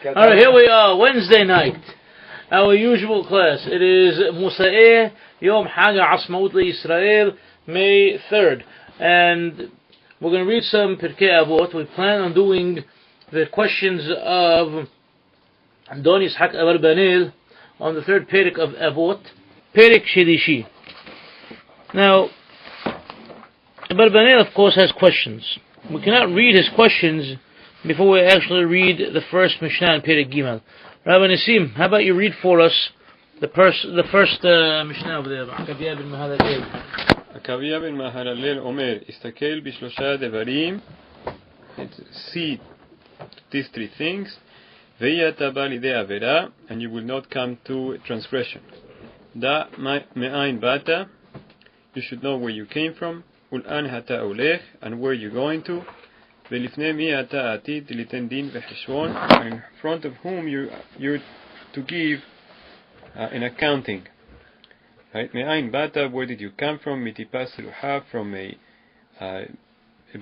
Alright, here we are, Wednesday night. Our usual class. It is Mosseri, Yom Haga Asmaut Israel, May 3rd. And we're going to read some Pirke Abot. We plan on doing the questions of Don Yishak Abarbanel on the third Pirke of Abot, Pirke Shedishi. Now, Abarbanel, of course, has questions. We cannot read his questions before we actually read the first Mishnah in Pirke Gimel. Rabbi Nisim, how about you read for us the first Mishnah over there? Akavia ben Mahalalel. Akavia ben Mahalalel Omer, Istakel bishlosha devarim, see these three things, ve'yata ba lidei avera, and you will not come to transgression. Da me'ain bata, you should know where you came from, ul'an hata olech, and where you're going to, ve'lifnei mi ata atid liten din ve'cheshbon, and in front of whom you're to give an accounting. Right? Me'ain bata, where did you come from? Mitipas ruha, from a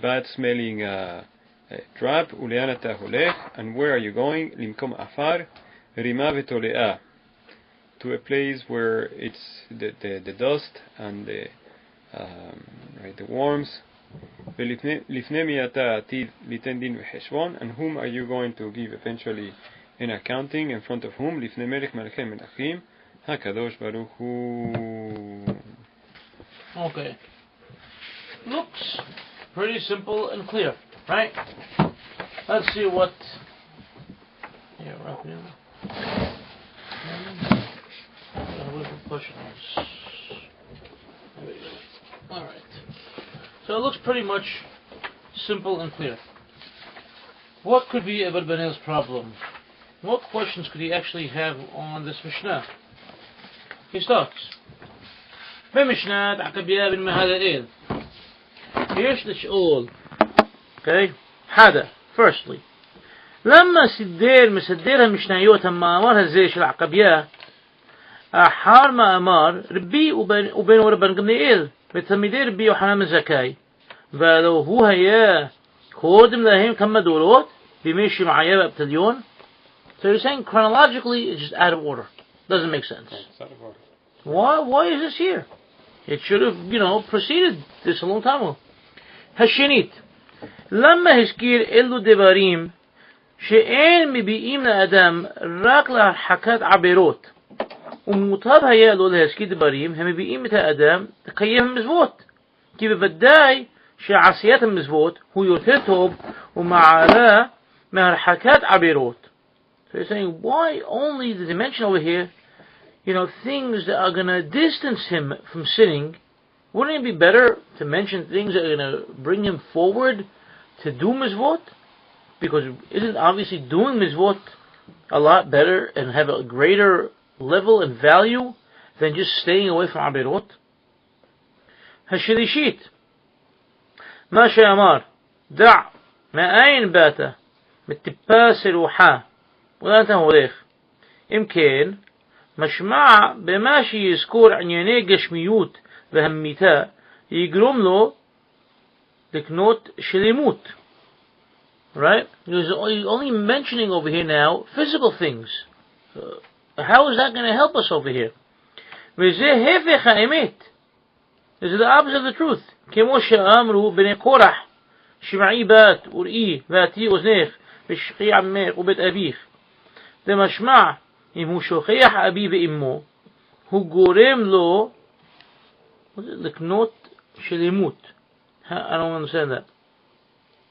bad smelling trap. Ulean ata holech, and where are you going? Limkom afar, rima ve'tolea, to a place where it's the dust and the worms. Lifnei mi ata atid liten din ve'cheshbon, and whom are you going to give eventually an accounting? In front of whom? Lifnei melech melechei melachim, HaKadosh Baruch Hu. Okay. Looks pretty simple and clear, right? Let's see what... Yeah, right now. Questions. There we go. Alright. So it looks pretty much simple and clear. What could be Abarbanel's problem? What questions could he actually have on this Mishnah? He starts. بمشنات عقبية بن مهلئيل. Here's the shawl. Okay. هذا. Firstly. لما مسديرها مشنايوت ما أمرها زي شل عقبية. أحار ما أمر ربي وبين وربان قمنيئيل. بتميدي ربي وحنام الزكاي. فلو هو هيا خودم لهم كم دولوت بيمشي معايا بابتليون. So you're saying chronologically it's just out of order. Doesn't make sense. Why is this here? It should have, preceded this a long time ago. Hashinit. لما هشكير إلو دباريم شئين مبيئين لأدم راك لحكات عبيروت ومطاب هيا لو لهشكي دباريم هم مبيئين متى أدم تقيم مزبوط كيف بداي شعصيات المزبوط هو يرتطب ومعلا مع حكات عبيروت. So you're saying, why only the dimension over here? Things that are going to distance him from sinning. Wouldn't it be better to mention things that are going to bring him forward to do mizvot? Because isn't obviously doing mizvot a lot better and have a greater level and value than just staying away from abirot? Hashirishit. ما شامر دع ما أين بات متباس الوحى ولا تهوليخ إمكان משמע במה שיזכור ענייני גשמיות והמיתה יגרום לו לקנות שלימות. Right? He's only mentioning over here now physical things. How is that going to help us over here? וזה הפך האמת. This is the opposite of the truth. כמו שאמרו בני קורח שמעי בת וראי ואתי אוזנך ושכי עמך ובית אביך. זה משמע אם הוא שוכח אבי ואמו, הוא גורם לו לקנות שלימות. I don't understand that.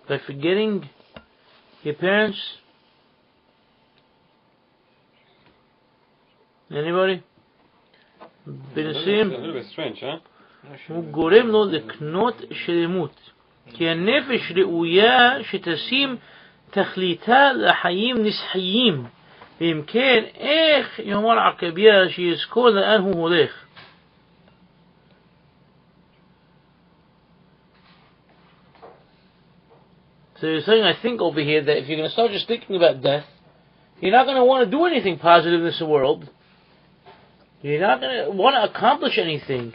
By forgetting your parents? Anybody? בנשיאים? A little bit strange, huh? הוא גורם לו לקנות שלימות. כי הנפש ראויה שתשים תכליתה לחיים נסחיים. ואם כן, איך יאמר עקביה שיזכור לאן הוא הולך? So you're saying, I think over here, that if you're going to start just thinking about death, you're not going to want to do anything positive in this world. You're not going to want to accomplish anything.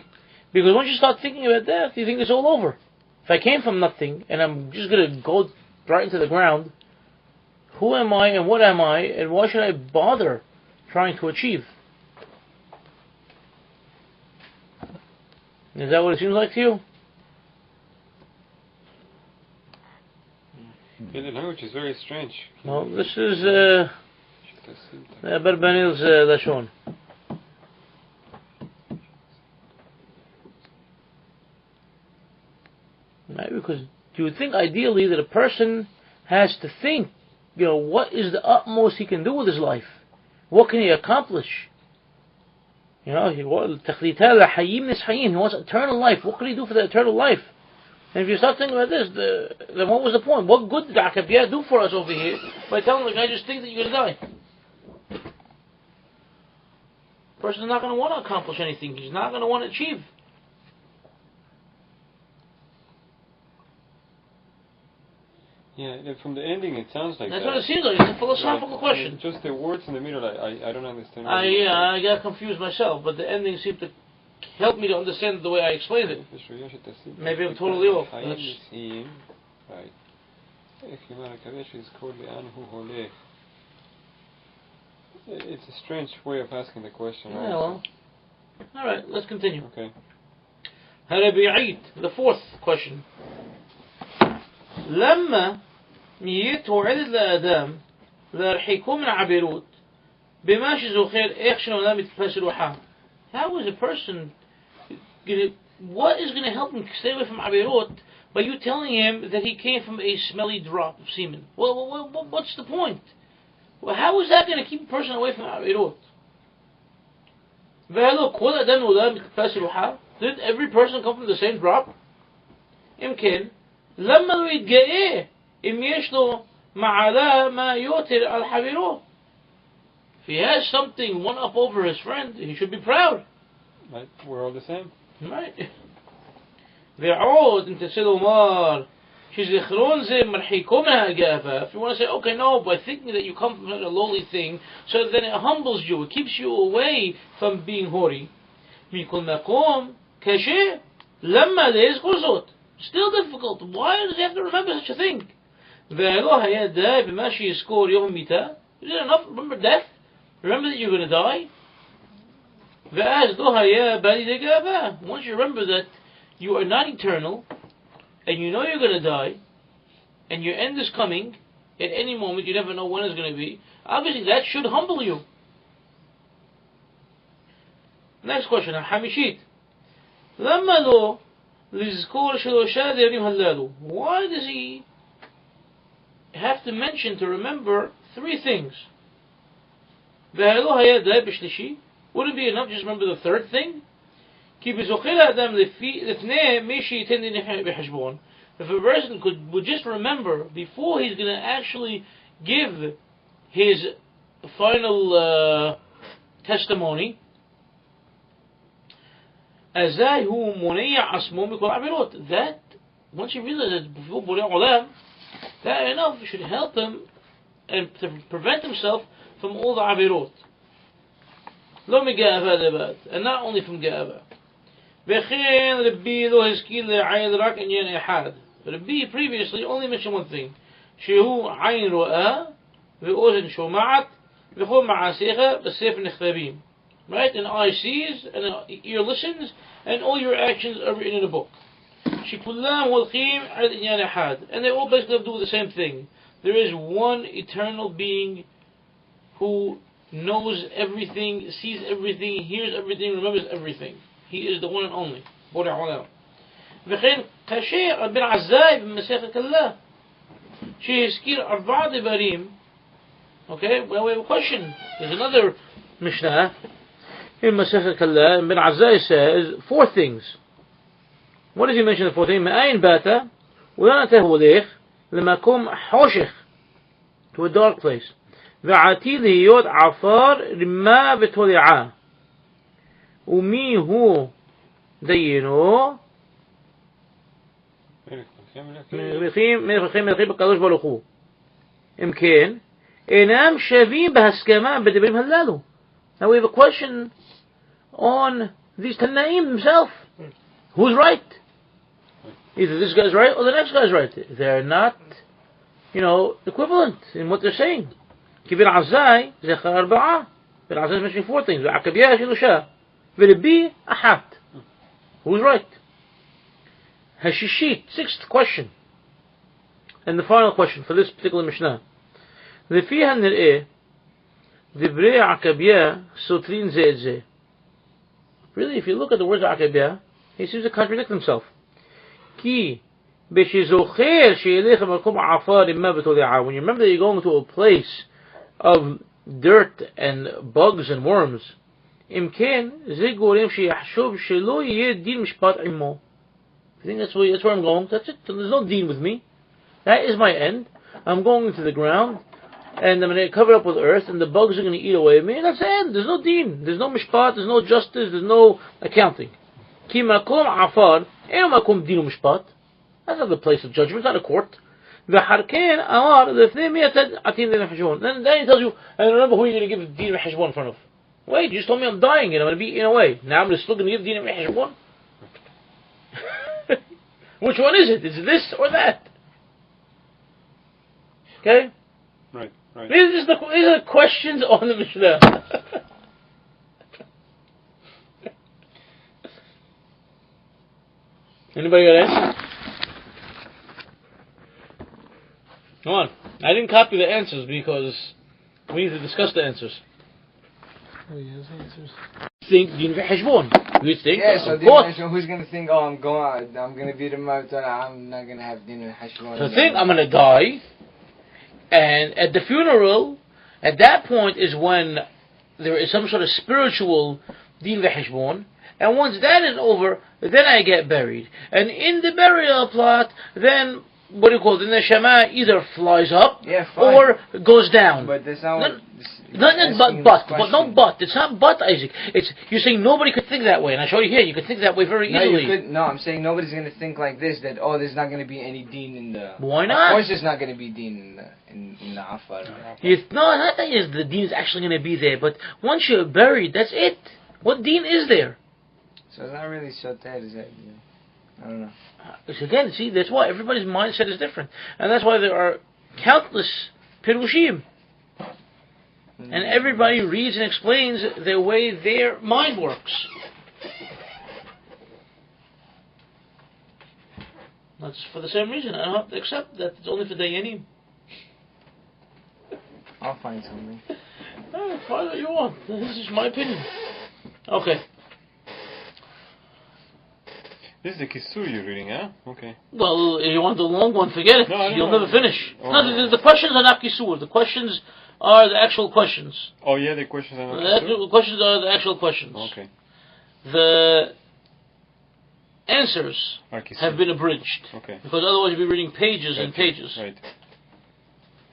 Because once you start thinking about death, you think it's all over. If I came from nothing, and I'm just going to go right into the ground, who am I and what am I and why should I bother trying to achieve? Is that what it seems like to you? Yeah, the language is very strange. Well, this is Barbanil's Lashon. Right? Because you would think ideally that a person has to think, what is the utmost he can do with his life? What can he accomplish? He wants eternal life. What can he do for the eternal life? And if you start thinking about this, then what was the point? What good did Akabiyah do for us over here by telling the guy just think that you're going to die? The person is not going to want to accomplish anything. He's not going to want to achieve. Yeah, from the ending it sounds like that's that. What it seems like. It's a philosophical question. Just the words in the middle, I don't understand. I got confused myself, but the ending seemed to help me to understand the way I explained it. Maybe I'm totally off. Right. It's a strange way of asking the question. Yeah, well. Alright, let's continue. Okay. The fourth question. لما يتوعد الآدم لرحيكم من عبيروت بماشي زوخير إيخشن ولم يتفسر وحام. How is a person what is going to help him stay away from Abirot by you telling him that he came from a smelly drop of semen? Well, what's the point? Well, how is that going to keep a person away from Abirot? Did every person come from the same drop? يمكن لما لو يتجائه إم يشلو معلا ما يوتر الحبيروت. If he has something one up over his friend, he should be proud. Right, we're all the same. Right. ועود انت تسيلو مار شزخرون زي مرحيكومها جافا. If you want to say, okay, no, by thinking that you come from a lowly thing, so then it humbles you, it keeps you away from being haughty. ميكون مقوم كشي لما ليز قرصوت. Still difficult. Why does he have to remember such a thing? ועלו היה די במה שיזכור יום מיתה. Is it enough? Remember death? Remember that you're going to die? ואז לא היה בא לידי גאווה. Once you remember that you are not eternal, and you know you're going to die, and your end is coming, at any moment, you never know when it's going to be, obviously that should humble you. Next question, الحمشيت. لما لو لذكور شلوشا ديريم هلالو. Why does he have to mention, to remember, three things? وهلو هيا داي بشلشي. Wouldn't it be enough just remember the third thing? كي بزوخيل آدم لفنه ماشي تندي بحجبون. If a person would just remember before he's going to actually give his final testimony, أزاي هو منيع عصمه بكل عبيروت. That once you realize that before Borei Olam, that enough should help him and to prevent himself from all the عبيروت. לא מגאווה לבד, and not only from גאווה. וכן רבי לא הזכיר לעין רק עניין אחד. Rabbi previously only mentioned one thing, שהוא עין רואה ואוזן שומעת וכל מעשיך בספר נכתבים. Right? An eye sees and an ear listens and all your actions are written in a book. שכולם הולכים על עניין אחד, and they all basically have to do the same thing. There is one eternal being who knows everything, sees everything, hears everything, remembers everything. He is the one and only. بورع علا. וכן קשה בן עזאי במסכת כלה שהזכיר ארבעה דברים. Okay, well, we have a question. There's another Mishnah in Masechet Kala, and Ben Azai says four things. What does he mention the four things? מאין באת ולאן אתה הולך למקום חושך, to a dark place. ועתיד להיות עפר רמה ותולעה. ומי הוא דיינו? מלכים בקדוש ברוך הוא. אם כן, אינם שווים בהסכמה בדברים הללו. Now we have a question on these Tanaim themselves. Who's right? Either this guy's right or the next guy's right. They're not equivalent in what they're saying. כי בלעזאי זה ארבעה. בלעזאי is mentioning four things. ועקביה שלושה. ולבי אחת. Who's right? Hashishit, sixth question. And the final question for this particular Mishnah. לפי הנראה, דברי עקביה סותרים זה את זה. Really, if you look at the words of עקביה, he seems to contradict himself. כי בשזוכר שילך למקום עפר עם מוות הולעה. When you remember that you're going to a place of dirt and bugs and worms, אם כן, זה גורם שיחשוב שלא יהיה דין משפט עמו. I think that's where I'm going. That's it. There's no deen with me. That is my end. I'm going into the ground, and I'm going to cover it up with earth, and the bugs are going to eat away at me, and that's the end. There's no deen. There's no mishpat. There's no justice. There's no accounting. Ki makom afar, eno makom din u'mishpat. That's not the place of judgment. It's not a court. V'harken amar lefnei mi atin din hashbon. Then he tells you, and remember who you're going to give din hashbon in front of. Wait, you just told me I'm dying and I'm going to be eaten away. Now I'm still going to give din hashbon. Which one is it? Is it this or that? Okay? Right. These are the questions on the Mishnah. Anybody got an answer? Come on. I didn't copy the answers because we need to discuss the answers. Oh, he has answers. Think din v'heshbon. You think? Yeah, so who's going to think, I'm going to beat him out, I'm not going to have din v'heshbon. So think, I'm going to die, and at the funeral, at that point is when there is some sort of spiritual din v'heshbon, and once that is over, then I get buried. And in the burial plot, then, what do you call it, the neshama either flies up, or goes down. But that's not what... But it's not but, Isaac. It's you're saying nobody could think that way, and I show you here. You could think that way very easily. No, I'm saying nobody's going to think like this. That there's not going to be any deen in the. Why not? Of course, there's not going to be deen in the afar. Not that the deen is actually going to be there, but once you're buried, that's it. What deen is there? So it's not really soter, is it? I don't know. Again, see, that's why everybody's mindset is different, and that's why there are countless pirushim. And everybody reads and explains the way their mind works. That's for the same reason. I don't have to accept that it's only for Dayanim. I'll find something. Find what you want. This is my opinion. Okay. This is the Kisur you're reading, huh? Okay. Well, if you want the long one, forget it. You'll never finish. The questions are not Kisur. The questions are the actual questions. Oh yeah, the questions are not The questions are the actual questions. Okay. The answers have been abridged. Okay. Because otherwise you'd be reading pages and pages. Right.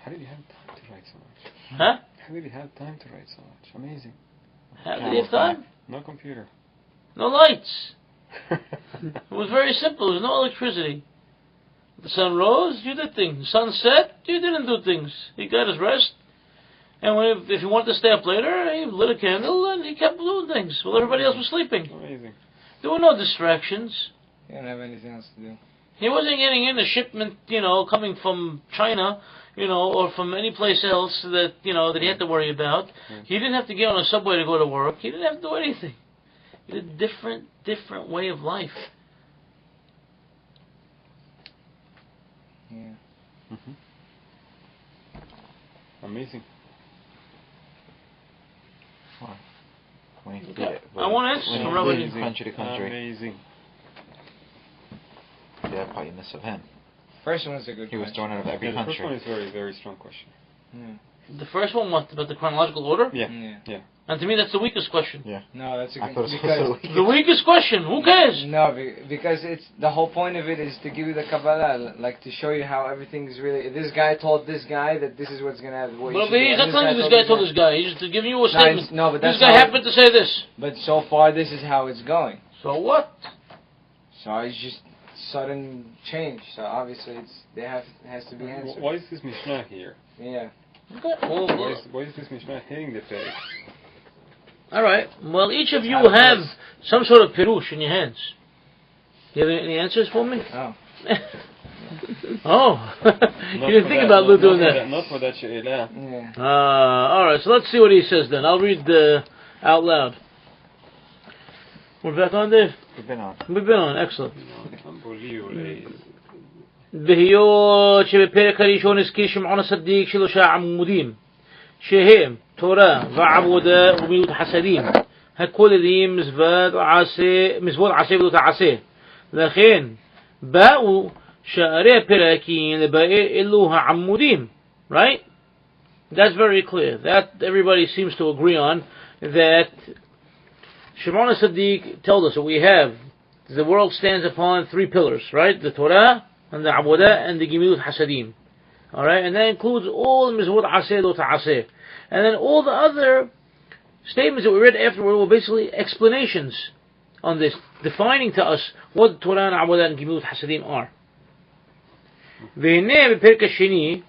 How did you have time to write so much? Huh? How did you have time to write so much? Amazing. How did you have time? No computer. No lights. It was very simple. There was no electricity. The sun rose, you did things. The sun set, you didn't do things. He got his rest. And if he wanted to stay up later, he lit a candle and he kept doing things while everybody else was sleeping. Amazing. There were no distractions. He didn't have anything else to do. He wasn't getting in a shipment, coming from China, or from any place else that he had to worry about. He didn't have to get on a subway to go to work. He didn't have to do anything. He had a different way of life. Yeah. Mm-hmm. Amazing. Wow. I want answers from Rabbi. Country to country. Amazing. Yeah, politeness of him. First one was a good He was thrown out of every The country. first one is a very, very strong question. Yeah. The first one was about the chronological order? Yeah. And to me that's the weakest question. Yeah. No, that's a I good thought it was because The weakest question. Who cares? no, because it's the whole point of it is to give you the Kabbalah, like to show you how everything is really. This guy told this guy that this is what's gonna happen. But he's not telling you this guy told this guy. He's just giving you a statement. No, but that's this guy happened to say this. But so far, this is how it's going. So what? So it's just sudden change. So obviously, has to be answered. Why is this Mishnah here? Yeah. Okay. Why is this Mishnah hitting the Pirke? Alright. Well, each of you have some sort of pirush in your hands. Do you have any answers for me? Oh. Oh, you didn't think about doing that. Not for that she'elah. Yeah. Alright, so let's see what he says then. I'll read out loud. We're back on, Dave? We've been on. We've been on, excellent. Unbelievable. בהיות שבפרק הראשון הזכיר שמעון הצדיק 3 עמודים שהם תורה ועבודה ומילות חסדים הכוללים מזוות עשה ומילות עשה לכן באו שערי הפרקים לבאר אלו העמודים, right? That's very clear. That everybody seems to agree on, that Shimon HaTzadik told us that we have the world stands upon 3 pillars, right? The Torah and the Abudah and the Gemilut Hasadim. Alright, and that includes all the Mizvot Aseh, Lo Ta'aseh. And then all the other statements that we read afterward were basically explanations on this, defining to us what the Torah and Abudah and Gemilut Hasadim are. והנה בפרק השני,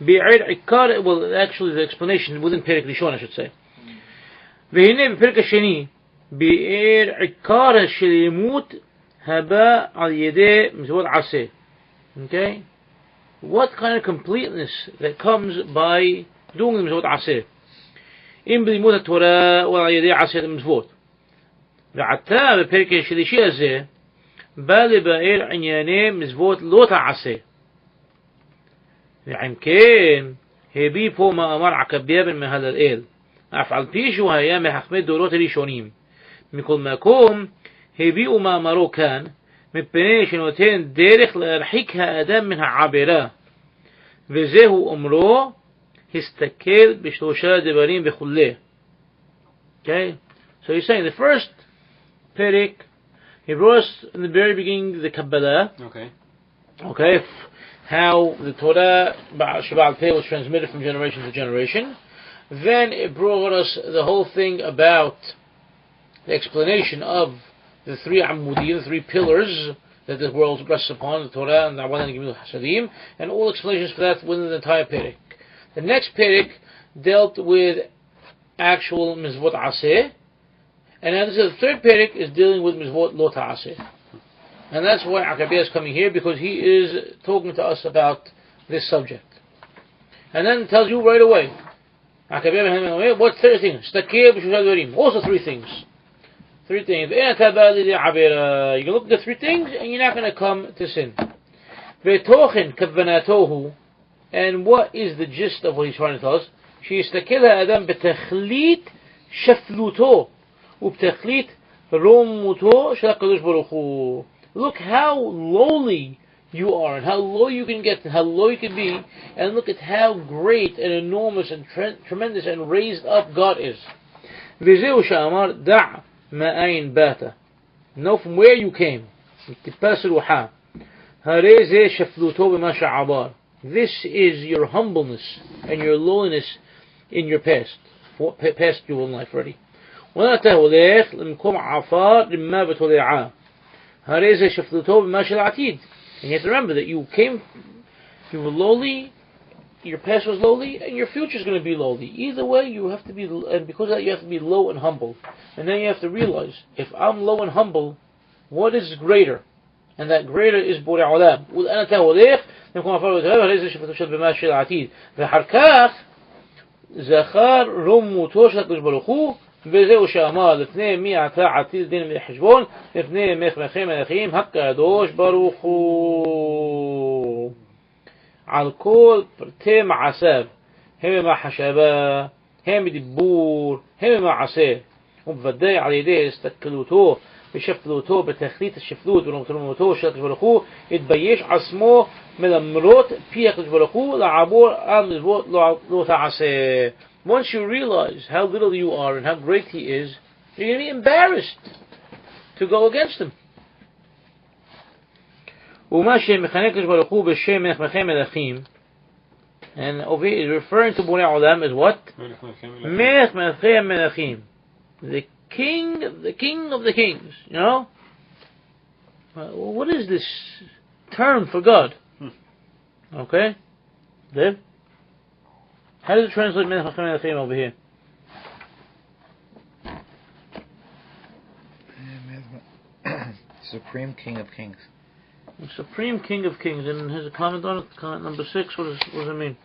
בעיר עיקר, well, actually the explanation within פרק ראשון, I should say. והנה בפרק השני, בעיר עיקר השלימות הבא על ידי מזוות עשה. Okay? What kind of completeness that comes by doing the מזוות עשה? אם בלימוד התורה ועל ידי עשת המזוות. ועתה בפרק השלישי הזה, בא לבאר ענייני מזוות לא תעשה. ועם כן, הביא פה מאמר עקביה בן מהללאל, אף על פי שהוא היה מחכמי דורות הראשונים. מכל מקום, הביאו מאמרו כאן, מפני שנותן דרך להרחיק האדם מן העבירה. וזהו אומרו, הסתכל בשלושה דברים וכולי. Okay? So he's saying the first Pirke, he brought us in the very beginning the Kabbalah. Okay, how the Torah Sheba'al Peh was transmitted from generation to generation. Then it brought us the whole thing about the explanation of the 3 Amudim, the 3 pillars that the world rests upon, the Torah and the Abudah and the Gemilut Hasadim, and all explanations for that within the entire Pirke. The next Pirke dealt with actual Mizvot Aseh, and then the third Pirke is dealing with Mizvot Lo Ta'aseh. And that's why Akabiyah is coming here, because he is talking to us about this subject. And then it tells you right away, Akabiyah, what 3 things? Also 3 things. 3 things. You can look at the 3 things and you're not going to come to sin. And what is the gist of what he's trying to tell us? שיסתכל האדם בתכלית שפלותו ובתכלית רוממותו של הקדוש ברוך הוא. Look how lowly you are and how low you can get and how low you can be, and look at how great and enormous and tremendous and raised up God is. וזהו שאמר דע מאין באת. Know from where you came. טיפס רוחה. הרי זה שפלותו במה שעבר. This is your humbleness and your lowliness in your past your life already. ואתה הולך למקום עפר למה בתולעה. הרי זה שפלותו במה של העתיד. And you have to remember that you were lowly, your past was lowly, and your future is going to be lowly. Either way, you have to be, and because of that, you have to be low and humble. And then you have to realize, if I'm low and humble, what is greater? And that greater is Borei Olam. وأنت هولך למקום עפר בתולעה, הרי זה שפלותו במה של העתיד. ואחר כך זכר רוממותו של הקדוש ברוך הוא. וזהו שאמר לפני מי עתה עתיד דין מחשבון לפני מלכי מלכים הקדוש ברוך הוא על כל פרטי מעשיו הם במחשבה הם בדיבור הם במעשה ובוודאי על ידי הסתכלותו ושפלותו בתכלית השפלות ורוממותו של הקדוש ברוך הוא התבייש עצמו מלמרות פי הקדוש ברוך הוא לעבור על מזוות לא תעשה. Once you realize how little you are and how great He is, you're going to be embarrassed to go against Him. ומה שמכנה הקדוש ברוך הוא בשם מלכי מלכים, and over here is referring to Borei Olam as what? מלך מלכי מלכים, the king of the kings. You know, what is this term for God? Okay, there. How does it translate Melech Melechim over here? Supreme King of Kings. The Supreme King of Kings. And his comment on it, comment number 6, what does it mean?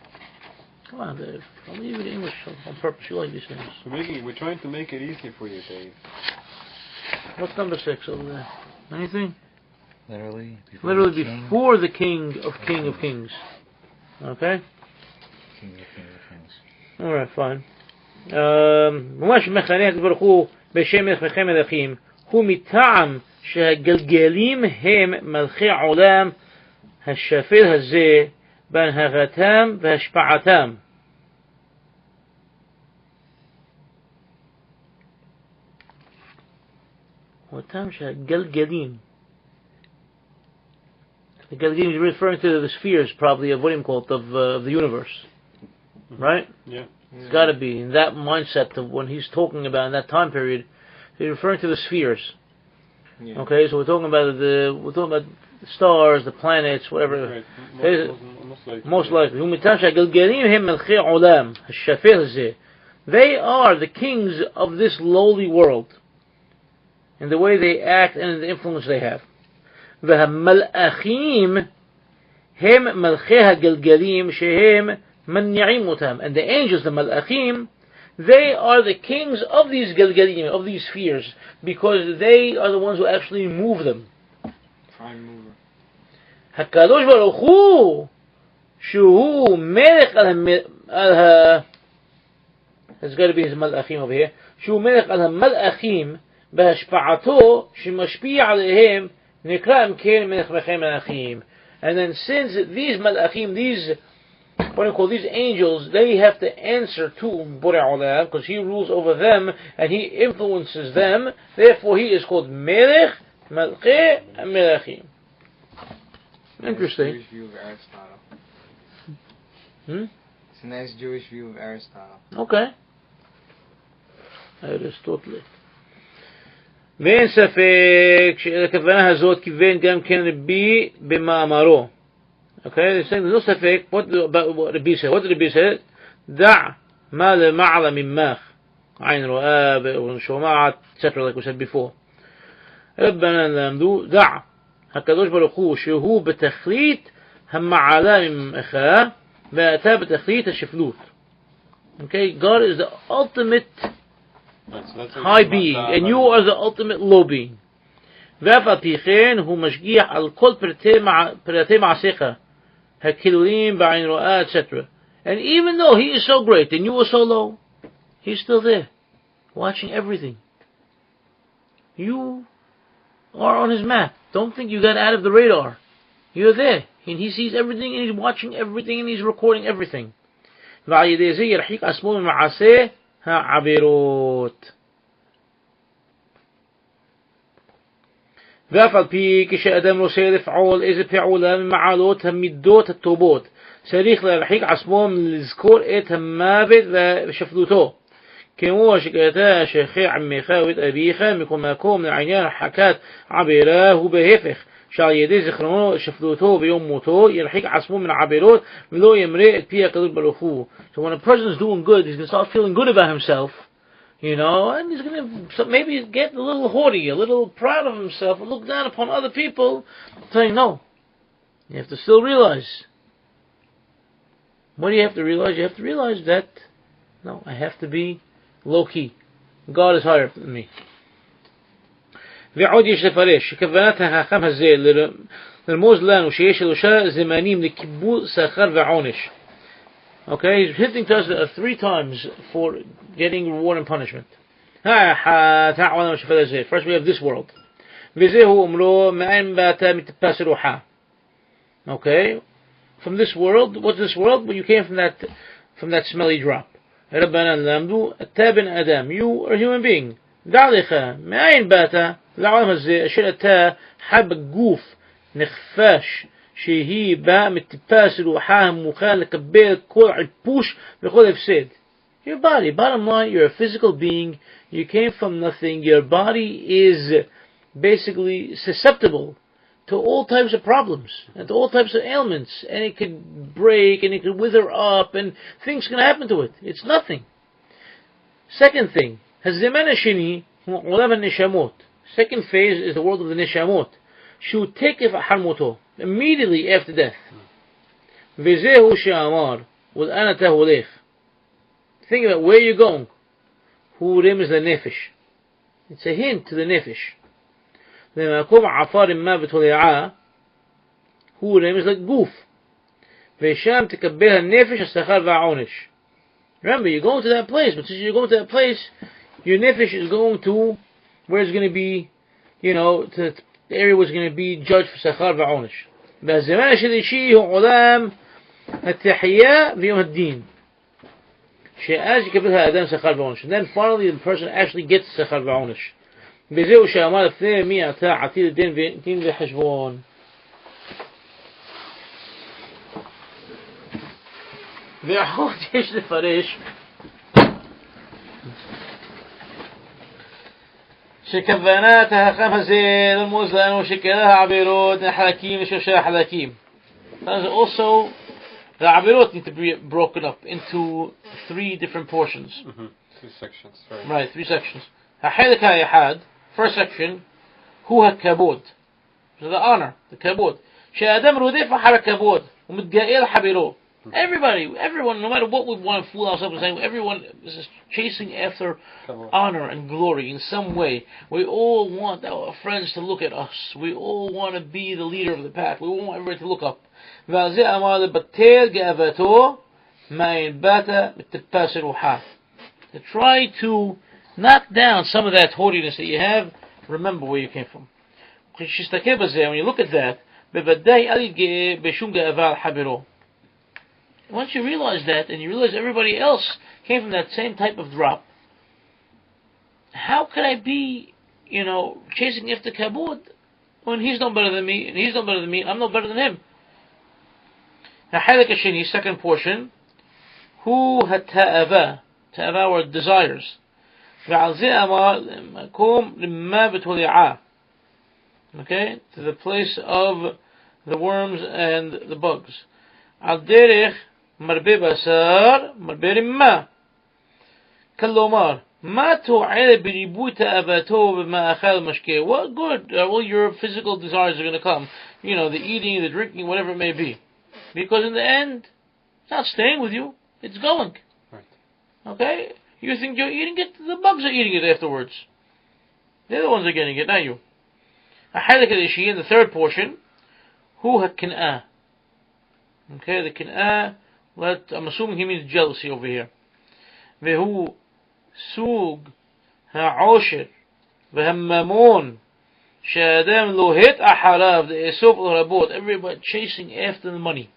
Come on, Dave. I'll leave it in English on purpose. You like these things. We're trying to make it easy for you, Dave. What's number 6 over there? Anything? Literally before the King of Kings. Okay? King of Kings. Alright, fine. ממש מכנה את ברוך הוא בשם מלכי מלכים הוא מטעם שהגלגלים הם מלכי עולם השפל הזה בהנהגתם והשפעתם. מטעם שהגלגלים, the Galgalim is referring to the spheres, probably, of what do you call it, of the universe. Right? Yeah. It's got to be in that mindset of when he's talking about in that time period. He's referring to the spheres. Yeah. Okay, so we're talking about the stars, the planets, whatever. Right. Most likely. They are the kings of this lowly world, and the way they act and the influence they have. והמלאכים הם מלכי הגלגלים שהם מניעים אותם. And the angels, the malachim, they are the kings of these galgalim, of these spheres, because they are the ones who actually move them. Prime mover. הקדוש ברוך הוא שהוא מלך על there's got to be his malachim over here. שהוא מלך על המלאכים בהשפעתו שמשפיע עליהם נקרא כן מלך מלאכים. And then since these malachim, these what do you call these angels, they have to answer to Borei Olam because he rules over them and he influences them. Therefore, he is called Melech Malchei Melachim. Interesting. Jewish view of Aristotle. It's a nice Jewish view of Aristotle. Okay. Aristotle. ואין ספק שהכוונה הזאת כיוון גם כן רבי במאמרו. Okay, they're saying there's no ספק. What Rabbi said? What did Rabbi say? דע מה למעלה ממך. עין רואה ושומעת, etc. like we said before. רבנה למדו, דע הקדוש ברוך הוא שהוא בתכלית המעלה ממך ואתה בתכלית השפלות. Okay, God is the ultimate high being, and you are the ultimate low being. ואף על פי כן הוא משגיח על כל פרטי מעשיך, הכלולים בעין רואה, etc. And even though he is so great and you are so low, he's still there, watching everything. You are on his map. Don't think you got out of the radar. You're there, and he sees everything, and he's watching everything, and he's recording everything. ועל ידי זה ירחיק עצמו ממעשה העבירות. ואף על פי כשאדם רוצה לפעול איזה פעולה ממעלות המידות הטובות, צריך להרחיק עצמו מלזכור את המוות ושפלותו. כמו שכתב שכח עמך ואת אביך מכל מקום לעניין הרחקת עבירה הוא בהפך. שעל ידי זכרונו שפלותו ביום מותו ירחיק עצמו מן העבירות ולא ימרה את פי הקדוש ברוך הוא. So when a person is doing good, he's going to start feeling good about himself, you know, and he's going to maybe get a little haughty, a little proud of himself, and look down upon other people, saying, no, you have to still realize. What do you have to realize? You have to realize that, no, I have to be low-key. God is higher than me. ועוד יש לפרש שכוונת החכם הזה לרמוז לנו שיש שלושה זמנים לקיבול שכר ועונש. Okay, he's hinting to us that 3 times for getting reward and punishment. First we have this world. וזהו אומרו מאין באת מטפס רוחה. Okay, from this world. What's this world? Well, you came from that smelly drop. רבנן למדו אתה בן אדם. You are a human being. דע לך מאין באת לעולם הזה אשר אתה חב גוף נחפש שהיא באה מטיפס רוחה המוכן לקבל כל עיפוש וכל הפסד. Your body, bottom line, you're a physical being, you came from nothing, your body is basically susceptible to all types of problems and to all types of ailments, and it could break and it could wither up and things can happen to it. It's nothing. Second thing, הזמן השני הוא עולם הנשמות. Second phase is the world of the neshamot. שהוא תקף אחר מותו, immediately after death. וזהו שאמר, ולאן אתה הולך? Think about where you're going. הוא רמז לנפש. It's a hint to the נפש. למקום עפר מוות הולעה, הוא רמז לגוף. ושם תקבל הנפש השכר והעונש. Remember, you're going to that place, but since you're going to that place, your nefesh is going to where it's going to be, to the area where it's going to be judged for sachar va'onish. והזמן השלישי הוא עולם התחייה ויום הדין. שאז יקבל האדם שכר ועונש. And then finally the person actually gets שכר ועונש. וזהו שאמר לפני מי אתה עתיד דין וחשבון. ועוד יש לפרש שכוונת החכם הזה לרמוז לנו שכלל העבירות נחלקים לשלושה חלקים. Also, the עבירות need to be broken up into 3 different portions. 3 sections, right. Right, 3 sections. החלק האחד, first section, הוא הכבוד. So the honor, the כבוד. שהאדם רודף אחר הכבוד ומתגאה לחברו. Everyone, no matter what we want to fool ourselves with saying, everyone is chasing after honor and glory in some way. We all want our friends to look at us. We all want to be the leader of the pack. We all want everybody to look up. To try to knock down some of that haughtiness that you have, remember where you came from. When you look at that, once you realize that, and you realize everybody else came from that same type of drop, how can I be, chasing after kabod when he's no better than me, and he's no better than me, I'm no better than him? The second portion, hu hata'ava. Ta'ava were desires. Okay, to the place of the worms and the bugs. Al derech مربي بصر مربي رمة كاللومار ما توعد بريبوت أباته بما أخذ مشكلة. What good all your physical desires are going to come, the eating, the drinking, whatever it may be, because in the end it's not staying with you, it's going. Right. Okay, you think you're eating it, the bugs are eating it afterwards. They're the ones that are getting it, not you. In the third portion, who hakkin'ah. Okay, the kin'ah, I'm assuming he means jealousy over here. Vehu sug ha'osher v'hammamon she'adam lohit aharav de'esov l'rabot. Everybody chasing after the money.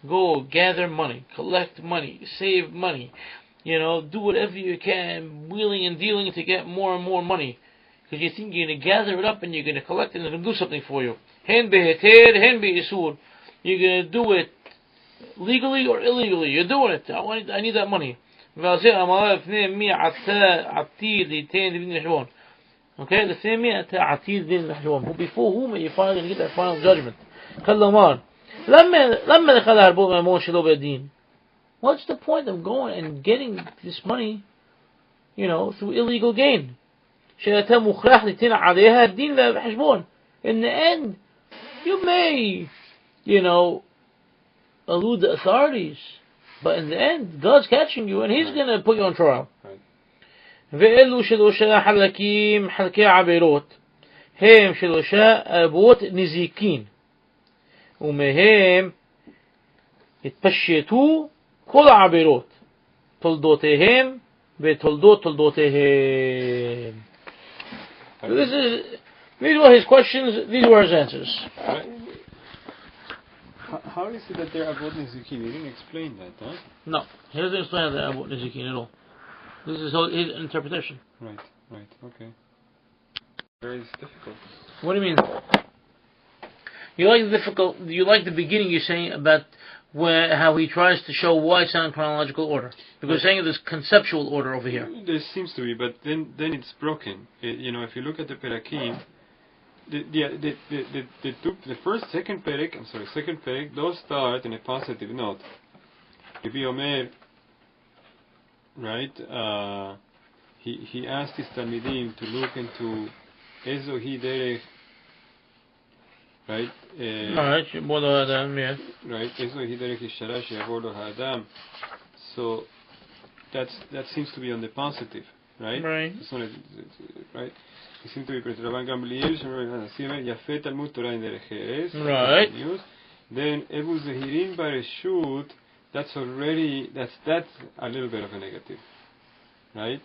Go gather money, collect money, save money. Do whatever you can, wheeling and dealing to get more and more money. Because you think you're going to gather it up and you're going to collect it and it's going to do something for you. Hen beheter, hen be'isur. You're going to do it legally or illegally. You're doing it. I need that money. Okay, before whom are you finally going to get that final judgment? What's the point of going and getting this money, through illegal gain? In the end, you may, elude the authorities, but in the end, God's catching you and He's going to put you on trial. ואלו שלושה חלקים, חלקי עבירות, הם שלושה אבות נזיקין, ומהם התפשטו כל העבירות, תולדותיהם ותולדות תולדותיהם. These were his questions, these were his answers. How is it that they're Abot Nizikin? He didn't explain that, huh? No, he doesn't explain that Abot Nizikin at all. This is his interpretation. Right, okay. Very difficult. What do you mean? You like the beginning you're saying about how he tries to show why it's not in chronological order. Because you're saying there's conceptual order over here. There seems to be, but then it's broken. If you look at the Perakim, the second Perek, those start in a positive note. Rabbi Omer, right? He asked his Talmidim to look into Ezo hi derech right? Alright, שבו Adam, yeah. Right? איזו היא דרך ישרה שיעבור לו האדם. So that seems to be on the positive, right? Right. It's not right? It seems to be present. רבן גמליאל שאומר, יפה תלמוד תורה אין דרך ארץ. Right. Then אבו זהירין ברשות, that's a little bit of a negative, right?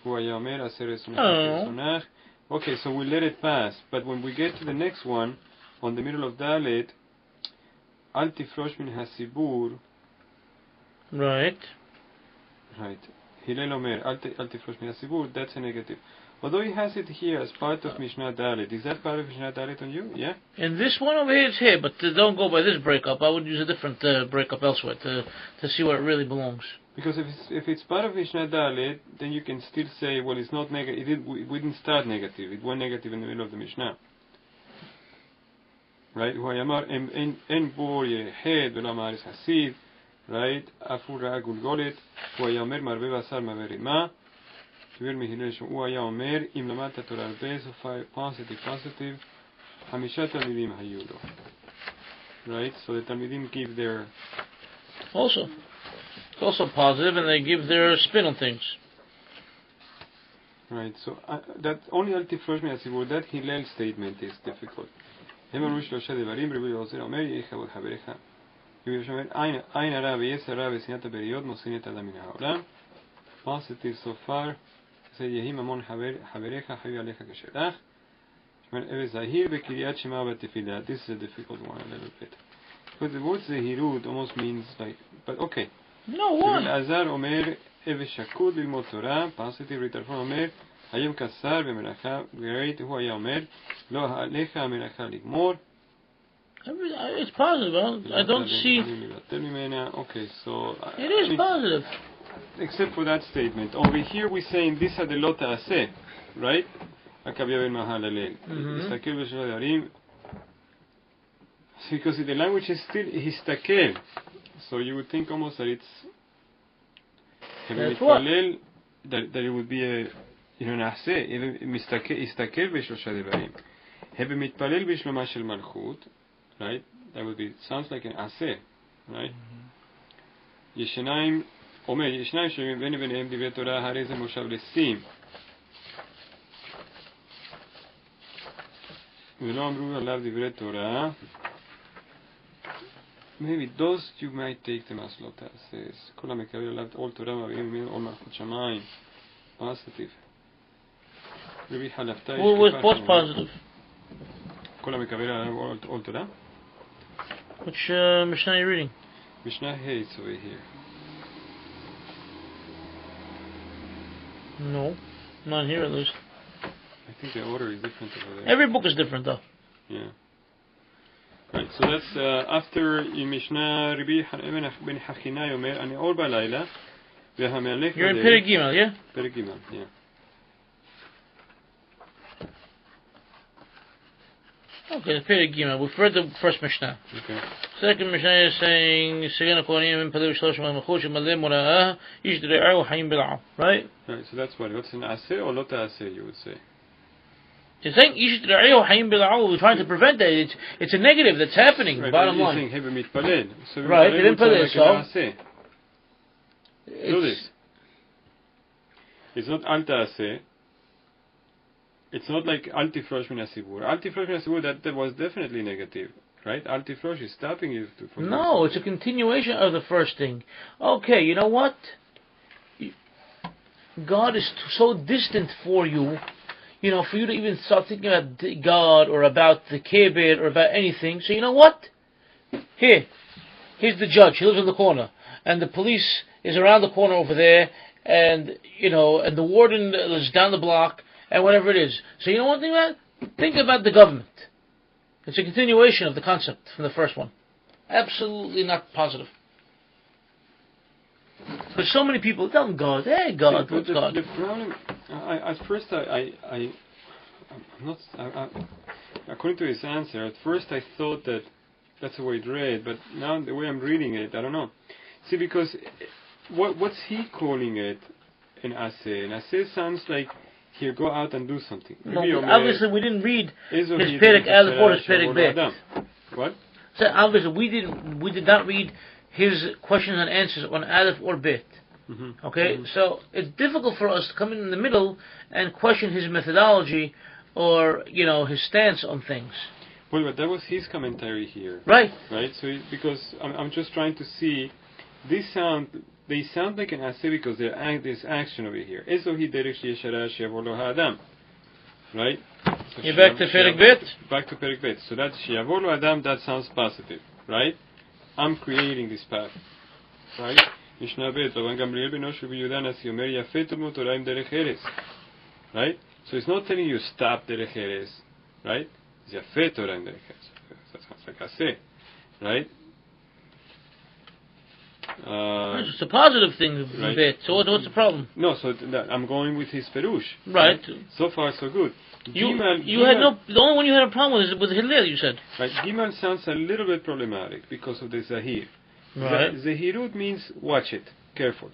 הוא היה אומר, עשר רצונך כרצונך. Okay, so we let it pass. But when we get to the next one, on the middle of Dalet, אל תפרוש מן הציבור. Right. Right. הלל אומר, אל תפרוש מן הציבור, that's a negative. Although he has it here as part of Mishnah Dalet. Is that part of Mishnah Dalet on you? Yeah? And this one over here is here, but don't go by this breakup. I would use a different breakup elsewhere to see where it really belongs. Because if it's part of Mishnah Dalet, then you can still say, well, it's not negative. We didn't start negative. It went negative in the middle of the Mishnah. Right? הוא אמר, אין בור יחד ולא מארץ חסיד. Right? אפור רעה גולגולת. הוא היה אומר, מרבה בשר מרבה רימה. קיבל מהלל שהוא היה אומר, אם למדת תורה הרבה, so positive, 5 תלמידים היו לו. Right? So the תלמידים give their... Also. It's also positive, and they give their spin on things. Right, so that only אל תפרוש מהציבור, that הלל statement is difficult. הם אמרו 3 דברים, רבי יעוזר אומר, יהיה כבוד חבריך. רבי יעוזר אומר, עין הרע ויצר רע ושנאת הבריות מוציאים את האדם מן העולם. Positive so far, זה יהי ממון חבריך, חיו עליך כשלך. זאת אומרת, זהיר בקריאת שמע בתפילה. This is a difficult one a little bit. Because the word זהירות almost means like, but okay. No, one. אלעזר אומר, שקוד ללמוד תורה, positive, ריטרפון אומר, היום קצר במלאכה, great, הוא היה אומר, לא עליך המלאכה לגמור. It's positive. I don't see... Okay, so... It is positive. Except for that statement. Over here we're saying, these are the לא תעשה, right? הקביע בין מהללל. הסתכל בשביל הדברים. Because the language is still הסתכל. So you would think almost that it's מתפלל, that it would be a, נעשה, הסתכל בשלושה דברים. הבה מתפלל בשלומה של מלכות, right? That would be, sounds like an עשה, right? ישניים, אומר, ישניים שבין ביניהם דברי תורה, הרי זה מושב לשים. ולא אמרו עליו דברי תורה. Maybe those you might take them as לא תעשה. כל המקבל עליו עול תורה מביאים ממנו עול מלכות שמיים. Positive. רבי חלפתא יש What's positive? כל המקבל עליו עול תורה? Which Mishnah are you reading? Mishnah hates over here. No, not here at least. I think the order is different over there. Every book is different though. Yeah. Right, so that's after Mishnah Rabbi ben Hachina Yomer, Ani Or Balayla, Vehamelech. You're in Pirke Gimel, yeah? Pirke Gimel, yeah. Okay, Pirke Gimel. We've read the first Mishnah. Okay. Second Mishnah is saying, Segana Kohanim in Padev Shlosh Machush Malem Mora'ah Ish Dre'ah Hayim Bil'ah. Right? Right, so that's what's an Aseh or Lota Aseh, you would say. It's saying Ish Dre'ah Hayim Bil'ah. We're trying to prevent that. It's a negative that's happening, right, bottom line. You're saying Hebe Mitpalel. So right, they didn't Palel, so. Do this. It's not Alta Aseh. It's not like Altifrosh min Asibur. Altifrosh min Asibur, that was definitely negative. Right? Altifrosh is stopping you from... No, it's a continuation of the first thing. Okay, you know what? God is so distant for you, for you to even start thinking about God or about the Kibbutz or about anything. So you know what? Here's the judge. He lives in the corner. And the police is around the corner over there. And, and the warden is down the block. And whatever it is. So you know one thing about? Think about the government. It's a continuation of the concept from the first one. Absolutely not positive. There's so many people telling God, hey God, what's God? The problem, at first I'm not, according to his answer, at first I thought that that's the way it read, but now the way I'm reading it, I don't know. See, because what's he calling it an aseh? An aseh sounds like here, go out and do something. No, obviously we didn't read his Ezo Pirke Aleph or his Pirke Shiavolo Bet. Adam. What? So obviously we did not read his questions and answers on Aleph or Bet. Mm-hmm. Okay, so it's difficult for us to come in the middle and question his methodology or his stance on things. Well, but that was his commentary here. Right. Right. So because I'm just trying to see, they sound like an aseh because there's action over here. Ezo hi derech sheyeshara shiavolo ha'adam. Right. So You're back to Perek Bet? Back to Perek Bet. So that's shiavolo adam. That sounds positive, right? I'm creating this path, right? Mishnah Bet, Rabban Gamliel ben Oshu b'Yehuda Nasi Omer Yafet Talmud Torah im derech eres, right? So it's not telling you stop derech eres, right? It's Yafet Torah im derech eres. That sounds like aseh, right? It's a positive thing, right. Bet. So what's the problem? No, so I'm going with his perush. Right. So far, so good. You had the only one you had a problem with is with Hillel, you said. Right. Gimel sounds a little bit problematic because of the Zahir. Right. Zahirut means watch it, careful.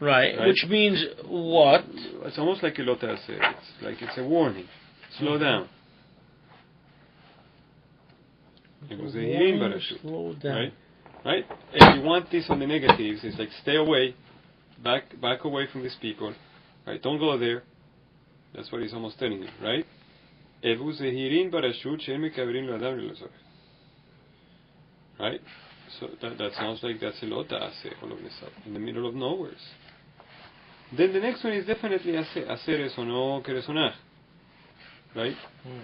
Right. Which means what? It's almost like a lot of say. It's like it's a warning. Slow down. It was Zahirin Barashut. Slow down. Right? If you want this on the negatives, it's like stay away, back away from these people. Right? Don't go there. That's what he's almost telling you, right? Evu Zahirin Barashut Shem Mekavirin L'Adam L'Lazorech. Right? So that sounds like that's a lot to say all of this up in the middle of nowhere. Then the next one is definitely hacer eso no que resonar. Right?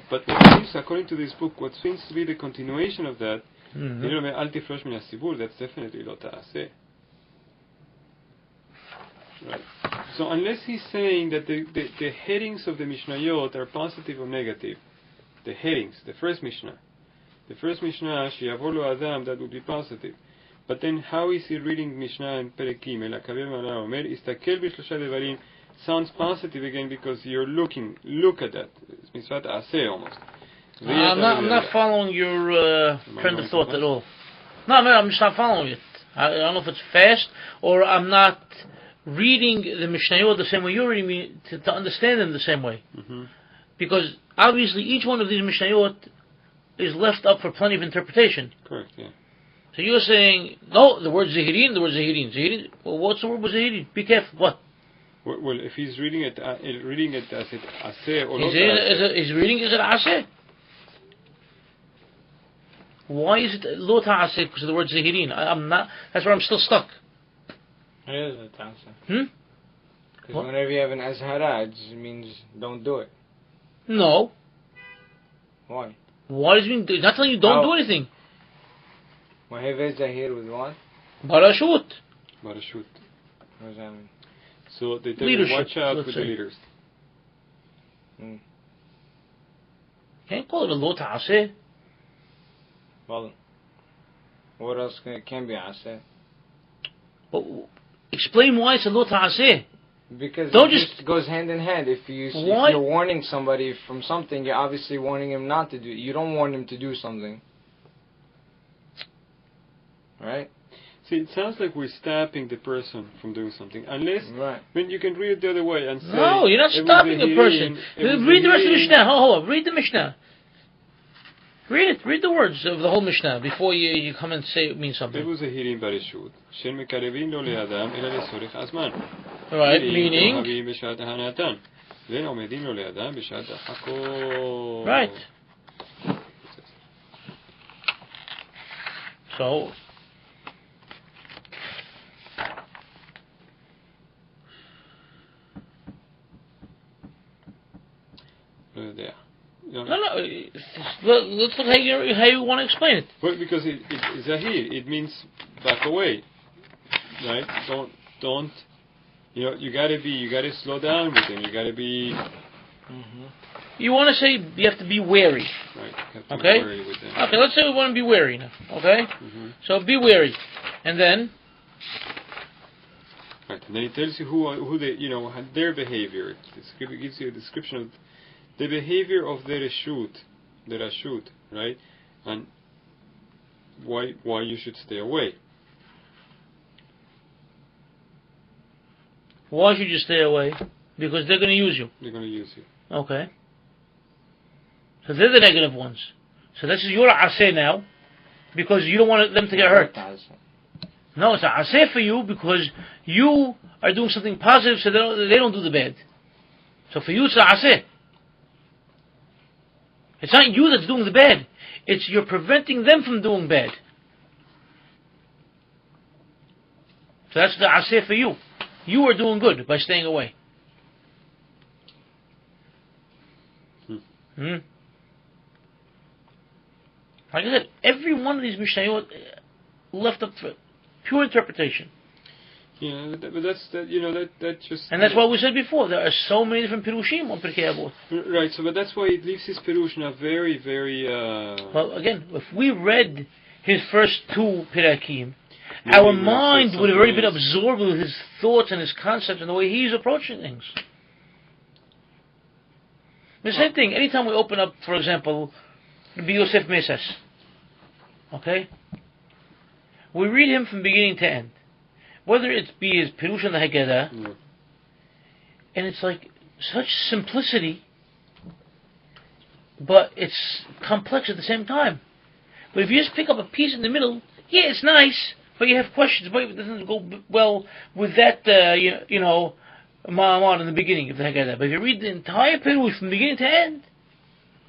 But what seems, according to this book, what seems to be the continuation of that, that's definitely lot to say. Right. So unless he's saying that the headings of the Mishnayot are positive or negative, the headings, the first Mishnah, Shiavolo Adam, that would be positive. But then how is he reading Mishnah and Perek Gimel? Omer, Istakel b'shlosha devarim sounds positive again because you're look at that. It's mitzvah aseh almost. I'm not following your trend of thought at all. No, I'm just not following it. I don't know if it's fast or I'm not reading the Mishnayot the same way you're reading me to understand them the same way. Mm-hmm. Because obviously each one of these Mishnayot is left up for plenty of interpretation. Correct, yeah. So you're saying, no, the word Zahirin. Well, what's the word with Zahirin? Be careful, what? Well, if he's reading it as it aseh or he's reading it as aseh. Why is it lo ta'aseh because of the word Zahirin? I'm not. That's where I'm still stuck. It is a ta'aseh. Because whenever you have an azhara, it just means don't do it. No. Why? Why does it mean? It's not telling you don't do anything. Waheve zahir with what? Barashut. What does that mean? So they tell you watch out with the leaders. Can't call it a lo ta'aseh. Well, what else can be aseh? Well, explain why it's a lo ta'aseh. Because don't it just goes hand in hand. If you're warning somebody from something, you're obviously warning him not to do it. You don't warn him to do something. Right? See, it sounds like we're stopping the person from doing something. Unless, right. When you can read it the other way and say... No, you're not stopping a person. Read the rest of the Mishnah. Hold on. Read the Mishnah. Read it. Read the words of the whole Mishnah before you come and say it means something. Right, meaning... Right. So... No. Let's look how you want to explain it. Well, because it's Zahir. It means back away, right? Don't. You gotta slow down with him. You gotta be. Mm-hmm. You want to say you have to be wary. Right. You have to okay. be wary with them. Okay. Let's say we want to be wary now. Okay. Mm-hmm. So be wary, and then. Right. And then it tells you who they their behavior. It gives you a description of the behavior of the rashut, right? And why you should stay away. Why should you stay away? Because they're going to use you. They're going to use you. Okay. So they're the negative ones. So this is your aseh now, because you don't want them to get hurt. No, it's a aseh for you because you are doing something positive, so they don't do the bad. So for you, it's a aseh. It's not you that's doing the bad. It's you're preventing them from doing bad. So that's the aseh for you. You are doing good by staying away. Like I said, every one of these Mishnayot left up for pure interpretation. Yeah, but that's that. You know that just. And that's why we said before there are so many different pirushim on Pirkei Abot. Right. So, but that's why it leaves his pirush in a very, very. Well, again, if we read his first two pirakim, our mind would have already been absorbed with his thoughts and his concepts and the way he's approaching things. The same thing. Anytime we open up, for example, Rabbi Yosef Mesas, okay, we read him from beginning to end. Whether it be his Pirush on the Haggadah, and it's like such simplicity, but it's complex at the same time. But if you just pick up a piece in the middle, yeah, it's nice, but you have questions, but it doesn't go well with that, Ma'amad in the beginning of the Haggadah. But if you read the entire Pirush from beginning to end,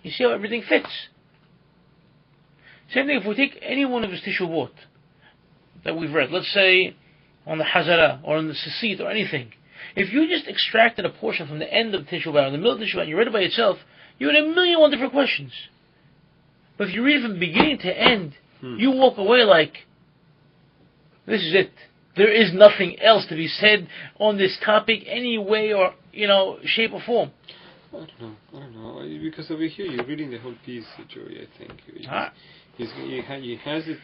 you see how everything fits. Same thing if we take any one of his Teshuvot that we've read, let's say on the Hazara or on the Sisit or anything. If you just extracted a portion from the end of the Teshuvah or the middle of the Teshuvah and you read it by itself, you had 1,000,001 different questions. But if you read it from beginning to end, you walk away like, this is it. There is nothing else to be said on this topic any way or, shape or form. I don't know. Because over here you're reading the whole piece, Joey, I think. He has it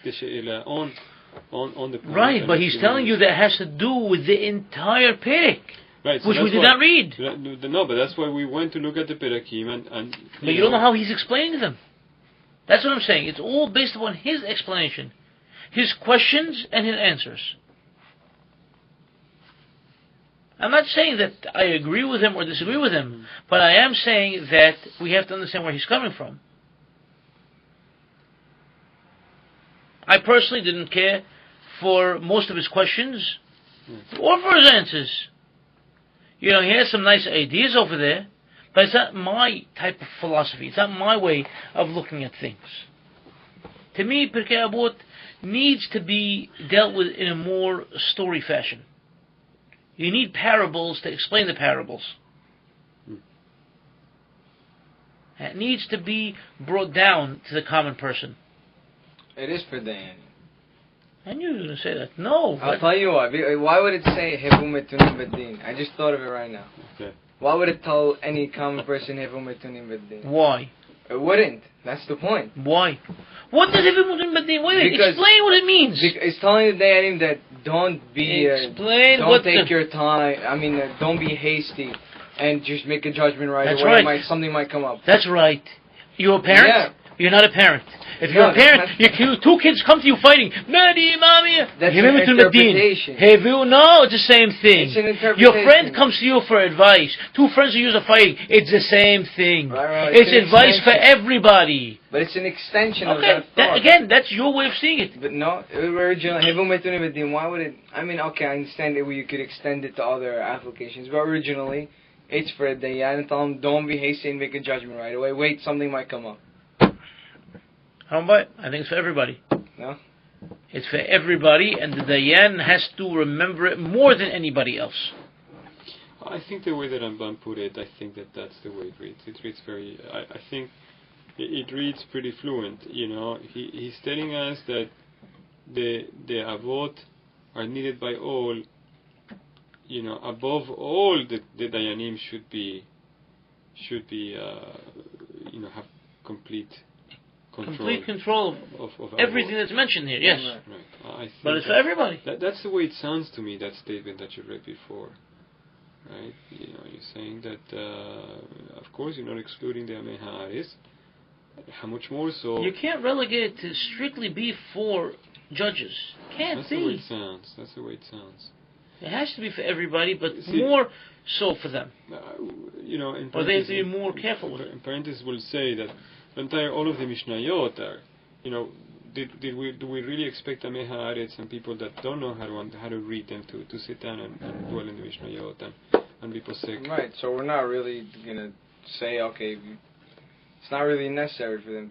on the point. Right, but he's telling you that it has to do with the entire Perek, right, so which we did not read. No, but that's why we went to look at the Perakim and but you don't know how he's explaining them. That's what I'm saying. It's all based upon his explanation, his questions and his answers. I'm not saying that I agree with him or disagree with him, but I am saying that we have to understand where he's coming from. I personally didn't care for most of his questions or for his answers. He has some nice ideas over there, but it's not my type of philosophy. It's not my way of looking at things. To me, Pirkei Abot needs to be dealt with in a more story fashion. You need parables to explain the parables. It needs to be brought down to the common person. It is for Dayan. I knew you were going to say that. No. I'll tell you why. Why would it say Hevu Metunim B'Din? I just thought of it right now. Okay. Why would it tell any common person Hevu Metunim B'Din? Why? It wouldn't. That's the point. Why? What does Hevu Metunim B'Din? Wait, explain what it means. It's telling the Dayanim that don't be... don't take your time. Don't be hasty and just make a judgment right away. Right. Something might come up. That's right. You're a parent? Yeah. You're not a parent. If you're a parent, two kids come to you fighting. Daddy, mommy. That's an interpretation. No, it's the same thing. It's an interpretation. Your friend comes to you for advice. Two friends who are fighting. It's the same thing. Right. It's advice for everybody. But it's an extension of that thought. Again, that's your way of seeing it. But no, originally, why would it... I understand it where you could extend it to other applications. But originally, it's for a Dayan and tell them, don't be hasty and make a judgment right away. Wait, something might come up. I don't buy it. I think it's for everybody. No? It's for everybody, and the Dayan has to remember it more than anybody else. I think the way that Ramban put it, I think that's the way it reads. It reads very... I think it reads pretty fluent. He's telling us that the Avot are needed by all. Above all, the Dayanim should be have complete control of everything that's mentioned here. Yes, right. But it's for everybody. That's the way it sounds to me. That statement that you read before, right? You're saying that of course you're not excluding the Amei Ha'aris. How much more so? You can't relegate it to strictly be for judges. Can't That's be. That's the way it sounds. It has to be for everybody, but See, more so for them. You know, in Or they have to be parentheses, more careful with it. in parentheses will say that all of the Mishnayot are, you know, do we really expect Amei Haaretz and people that don't know how to read them to sit down and dwell in the Mishnayot and be posek? Right. So we're not really gonna say, okay, it's not really necessary for them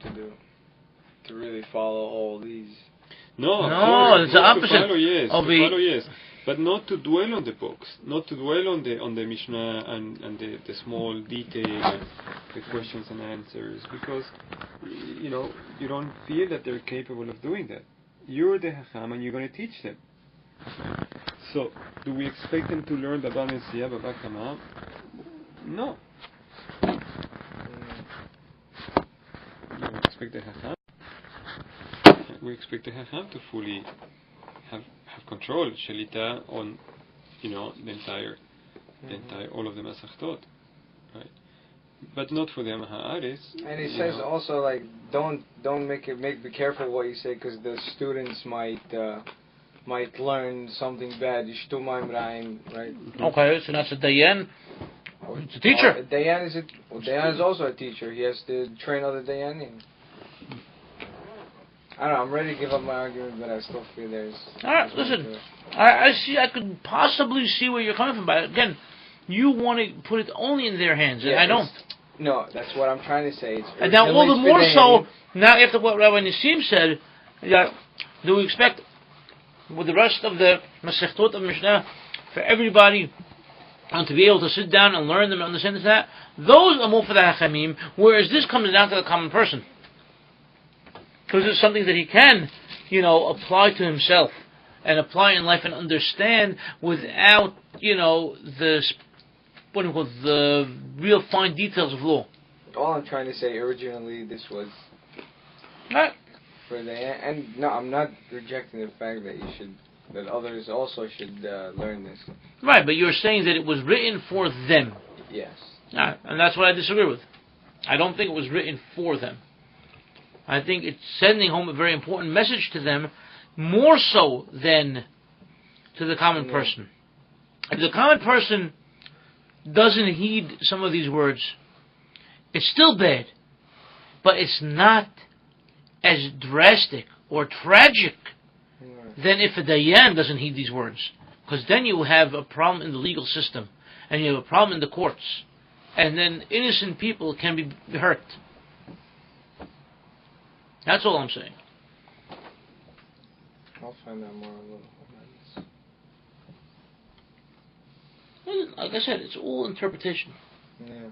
to really follow all these. No, No, it's the opposite To follow, yes, of to follow, yes, but not to dwell on the books, not to dwell on the Mishnah and the small detail and the questions and answers, because you know you don't feel that they're capable of doing that. You're the Hacham and you're going to teach them. So, do we expect them to learn Baba Metzia, Baba Kama? No. We expect the Hacham. We expect the Hacham to fully have control, Shelita, on, you know, the entire all of the Masachtot, right? But not for the Haaretz. And it says also, like, don't be careful what you say, because the students might learn something bad. Yishtumah Imraim, right? Okay, so that's a Dayan. It's a teacher. Dayan is also a teacher. He has to train other Dayanim. I don't know, I'm ready to give up my argument, but I still feel there's... Alright, listen. I see, I could possibly see where you're coming from, but again, you want to put it only in their hands, and I don't. No, that's what I'm trying to say. And now, all the more so, now after what Rabbi Nissim said, do we expect, with the rest of the Masechtot of Mishnah, for everybody to be able to sit down and learn them and understand this and that? Those are more for the Hachamim, whereas this comes down to the common person. Because it's something that he can, you know, apply to himself and apply in life and understand without, you know, the real fine details of law. All I'm trying to say, originally this was Right. for the, and no, I'm not rejecting the fact that others also should learn this. Right, but you're saying that it was written for them. Yes. Right, and that's what I disagree with. I don't think it was written for them. I think it's sending home a very important message to them, more so than to the common person. If the common person doesn't heed some of these words, it's still bad, but it's not as drastic or tragic than if a Dayan doesn't heed these words. Because then you have a problem in the legal system, and you have a problem in the courts, and then innocent people can be hurt. That's all I'm saying. I'll find out more a little about this. Like I said, it's all interpretation. Yeah.